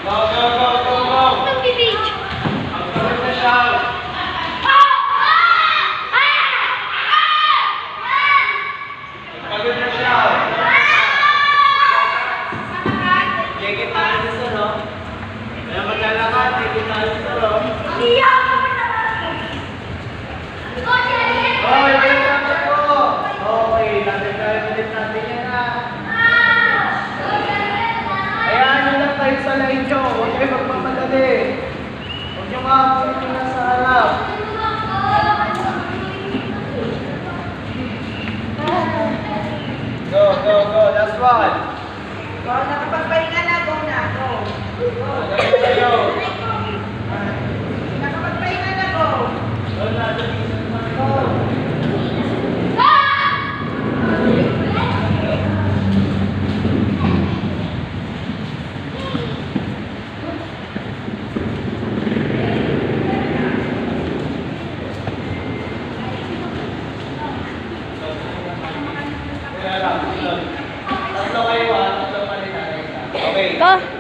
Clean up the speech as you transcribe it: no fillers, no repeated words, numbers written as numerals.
Go, go, go, go, go! Nag-beach. Ang pagod na siya! Pagod na siya! Jeket na rin sa no? Kaya maglalakad, jeket na rin sa no? Okay, balik natin po! Okay, natagkarin ulit natin yan ha! Hayaan nyo lang tayo sa line nyo, huwag kayo magpapadali! Huwag nyo makakulit nyo na sa harap! Go, go, go! Last one! Go, nakapagpahinga na, go na, go. Go. Go! Nakapagpahinga na, go. Go na, Go. Tatlo kayo ha, tatlo pa rin tayo. Okay. Go.